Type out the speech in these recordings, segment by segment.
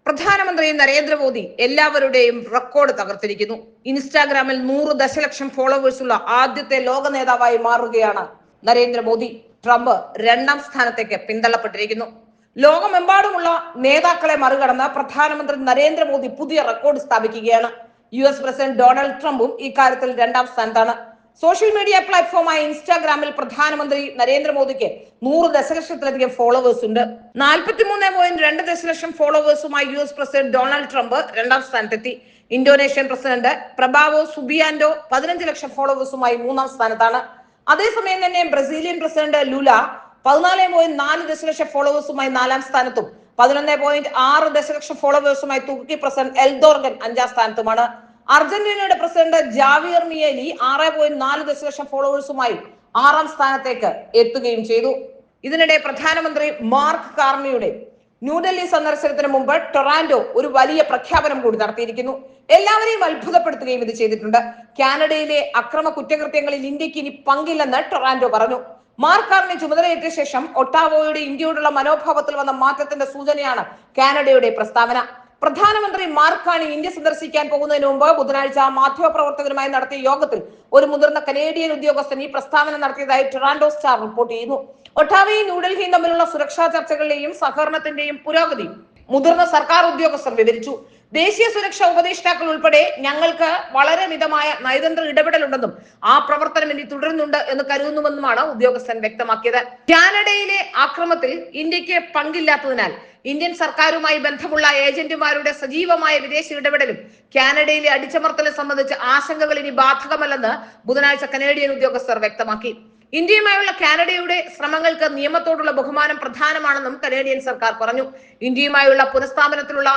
പ്രധാനമന്ത്രി നരേന്ദ്രമോദി എല്ലാവരുടെയും റെക്കോർഡ് തകർത്തിരിക്കുന്നു. ഇൻസ്റ്റാഗ്രാമിൽ 100 ദശലക്ഷം ഫോളോവേഴ്സുള്ള ആദ്യത്തെ ലോക നേതാവായി മാറുകയാണ് നരേന്ദ്രമോദി. ട്രംപ് 2ാം സ്ഥാനത്തേക്ക് പിന്തള്ളപ്പെട്ടിരിക്കുന്നു. ലോകമെമ്പാടുമുള്ള നേതാക്കളെ മറികടന്ന് പ്രധാനമന്ത്രി നരേന്ദ്രമോദി പുതിയ റെക്കോർഡ് സ്ഥാപിക്കുകയാണ്. US പ്രസിഡന്റ് ഡൊണാൾഡ് ട്രംപും ഇക്കാര്യത്തിൽ 2ാം സ്ഥാനത്താണ്. സോഷ്യൽ മീഡിയ പ്ലാറ്റ്ഫോമായ ഇൻസ്റ്റാഗ്രാമിൽ പ്രധാനമന്ത്രി നരേന്ദ്രമോദിക്ക് 100 ദശലക്ഷത്തിലധികം ഫോളോവേഴ്സ് ഉണ്ട്. 43.2 ദശലക്ഷം ഫോളോവേഴ്സുമായി US പ്രസിഡന്റ് ഡൊണാൾഡ് ട്രംപ് 2ാം സ്ഥാനത്തെത്തി. ഇന്തോനേഷ്യൻ പ്രസിഡന്റ് പ്രബാവോ സുബിയാൻഡോ 15 ലക്ഷം ഫോളോവേഴ്സുമായി 3ാം സ്ഥാനത്താണ്. അതേസമയം തന്നെ ബ്രസീലിയൻ പ്രസിഡന്റ് ലുല 14.4 ദശലക്ഷം ഫോളോവേഴ്സുമായി 4ാം സ്ഥാനത്തും 11.6 ദശലക്ഷം ഫോളോവേഴ്സുമായി തുർക്കി പ്രസിഡന്റ് എൽദോർഗൻ 5ാം സ്ഥാനത്തുമാണ്. അർജന്റീനയുടെ പ്രസിഡന്റ് ജാവിയർ മിയേലി 6.4 ദശലക്ഷം ഫോളോവേഴ്സുമായി 6ാം സ്ഥാനത്തേക്ക് എത്തുകയും ചെയ്തു. ഇതിനിടെ പ്രധാനമന്ത്രി മാർക്ക് കാർണിയുടെ ന്യൂഡൽഹി സന്ദർശനത്തിന് മുമ്പ് ടൊറാന്റോ ഒരു വലിയ പ്രഖ്യാപനം കൂടി നടത്തിയിരിക്കുന്നു. എല്ലാവരെയും അത്ഭുതപ്പെടുത്തുകയും ഇത് ചെയ്തിട്ടുണ്ട്. കാനഡയിലെ അക്രമ കുറ്റകൃത്യങ്ങളിൽ ഇന്ത്യക്ക് ഇനി പങ്കില്ലെന്ന് ടൊറാന്റോ പറഞ്ഞു. മാർക്ക് കാർണി ചുമതലയേറ്റ ശേഷം ഒട്ടാവോയുടെ ഇന്ത്യയോടുള്ള മനോഭാവത്തിൽ വന്ന മാറ്റത്തിന്റെ സൂചനയാണ് കാനഡയുടെ പ്രസ്താവന. പ്രധാനമന്ത്രി മാർക്ക് കാർണി ഇന്ത്യ സന്ദർശിക്കാൻ പോകുന്നതിന് മുമ്പ് ബുധനാഴ്ച മാധ്യമപ്രവർത്തകരുമായി നടത്തിയ യോഗത്തിൽ ഒരു മുതിർന്ന കനേഡിയൻ ഉദ്യോഗസ്ഥൻ ഈ പ്രസ്താവന നടത്തിയതായി ടൊറാന്റോ സ്റ്റാർ റിപ്പോർട്ട് ചെയ്യുന്നു. ഒട്ടാവയും ന്യൂഡൽഹിയും തമ്മിലുള്ള സുരക്ഷാ ചർച്ചകളുടെയും സഹകരണത്തിന്റെയും പുരോഗതി മുതിർന്ന സർക്കാർ ഉദ്യോഗസ്ഥർ വിവരിച്ചു. ദേശീയ സുരക്ഷാ ഉപദേഷ്ടാക്കൾ ഉൾപ്പെടെ ഞങ്ങൾക്ക് വളരെ മിതമായ നയതന്ത്ര ഇടപെടലുണ്ടെന്നും ആ പ്രവർത്തനം ഇനി തുടരുന്നുണ്ട് എന്ന് കരുതുന്നുവെന്നുമാണ് ഉദ്യോഗസ്ഥൻ വ്യക്തമാക്കിയത്. കാനഡയിലെ ആക്രമണത്തിൽ ഇന്ത്യക്ക് പങ്കില്ലാത്തതിനാൽ ഇന്ത്യൻ സർക്കാരുമായി ബന്ധമുള്ള ഏജന്റുമാരുടെ സജീവമായ വിദേശ ഇടപെടലും കാനഡയിലെ അടിച്ചമർത്തലും സംബന്ധിച്ച് ആശങ്കകൾ ഇനി ബാധകമല്ലെന്ന് ബുധനാഴ്ച കനേഡിയൻ ഉദ്യോഗസ്ഥർ വ്യക്തമാക്കി. ഇന്ത്യയുമായുള്ള കാനഡയുടെ ശ്രമങ്ങൾക്ക് നിയമത്തോടുള്ള ബഹുമാനം പ്രധാനമാണെന്നും കനേഡിയൻ സർക്കാർ പറഞ്ഞു. ഇന്ത്യയുമായുള്ള പുനഃസ്ഥാപനത്തിലുള്ള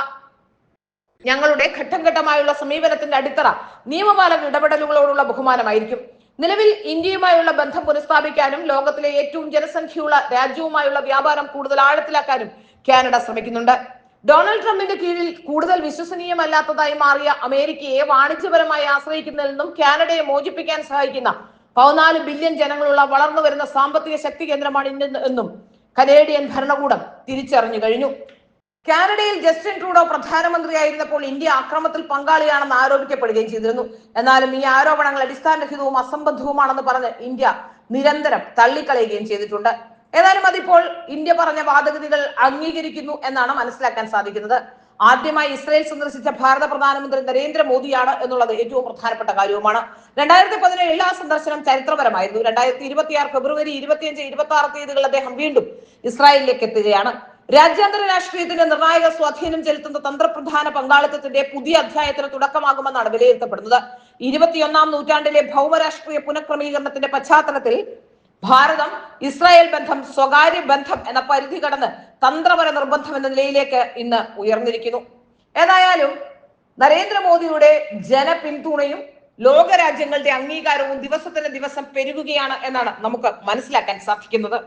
ഞങ്ങളുടെ ഘട്ടം ഘട്ടമായുള്ള സമീപനത്തിന്റെ അടിത്തറ നിയമപാലക ഇടപെടലുകളോടുള്ള ബഹുമാനമായിരിക്കും. നിലവിൽ ഇന്ത്യയുമായുള്ള ബന്ധം പുനഃസ്ഥാപിക്കാനും ലോകത്തിലെ ഏറ്റവും ജനസംഖ്യയുള്ള രാജ്യവുമായുള്ള വ്യാപാരം കൂടുതൽ ആഴത്തിലാക്കാനും കാനഡ ശ്രമിക്കുന്നുണ്ട്. ഡൊണാൾഡ് ട്രംപിന്റെ കീഴിൽ കൂടുതൽ വിശ്വസനീയമല്ലാത്തതായി മാറിയ അമേരിക്കയെ വാണിജ്യപരമായി ആശ്രയിക്കുന്നതിൽ നിന്നും കാനഡയെ മോചിപ്പിക്കാൻ സഹായിക്കുന്ന 14 ബില്യൺ ജനങ്ങളുള്ള വളർന്നു വരുന്ന സാമ്പത്തിക ശക്തി കേന്ദ്രമാണ് ഇന്ത്യ എന്നും കനേഡിയൻ ഭരണകൂടം തിരിച്ചറിഞ്ഞു കഴിഞ്ഞു. കാനഡയിൽ ജസ്റ്റിൻ ട്രൂഡോ പ്രധാനമന്ത്രിയായിരുന്നപ്പോൾ ഇന്ത്യ അക്രമത്തിൽ പങ്കാളിയാണെന്ന് ആരോപിക്കപ്പെടുകയും ചെയ്തിരുന്നു. എന്നാലും ഈ ആരോപണങ്ങൾ അടിസ്ഥാനരഹിതവും അസംബന്ധവുമാണെന്ന് പറഞ്ഞ് ഇന്ത്യ നിരന്തരം തള്ളിക്കളയുകയും ചെയ്തിട്ടുണ്ട്. ഏതായാലും അതിപ്പോൾ ഇന്ത്യ പറഞ്ഞ വാദഗതികൾ അംഗീകരിക്കുന്നു എന്നാണ് മനസ്സിലാക്കാൻ സാധിക്കുന്നത്. ആദ്യമായി ഇസ്രയേൽ സന്ദർശിച്ച ഭാരത പ്രധാനമന്ത്രി നരേന്ദ്രമോദിയാണ് എന്നുള്ളത് ഏറ്റവും പ്രധാനപ്പെട്ട കാര്യവുമാണ്. 2017 ആ സന്ദർശനം ചരിത്രപരമായിരുന്നു. 2026 ഫെബ്രുവരി 25, 26 തീയതികളിൽ അദ്ദേഹം വീണ്ടും ഇസ്രായേലിലേക്ക് എത്തുകയാണ്. രാജ്യാന്തര രാഷ്ട്രീയത്തിന്റെ നിർണായക സ്വാധീനം ചെലുത്തുന്ന തന്ത്രപ്രധാന പങ്കാളിത്തത്തിന്റെ പുതിയ അധ്യായത്തിന് തുടക്കമാകുമെന്നാണ് വിലയിരുത്തപ്പെടുന്നത്. 21ാം നൂറ്റാണ്ടിലെ ഭൗമരാഷ്ട്രീയ പുനഃക്രമീകരണത്തിന്റെ പശ്ചാത്തലത്തിൽ ഭാരതം ഇസ്രായേൽ ബന്ധം സ്വകാര്യ ബന്ധം എന്ന പരിധി കടന്ന് തന്ത്രപര നിർബന്ധം എന്ന നിലയിലേക്ക് ഇന്ന് ഉയർന്നിരിക്കുന്നു. ഏതായാലും നരേന്ദ്രമോദിയുടെ ജനപിന്തുണയും ലോകരാജ്യങ്ങളുടെ അംഗീകാരവും ദിവസത്തിന് ദിവസം പെരുകുകയാണ് എന്നാണ് നമുക്ക് മനസ്സിലാക്കാൻ സാധിക്കുന്നത്.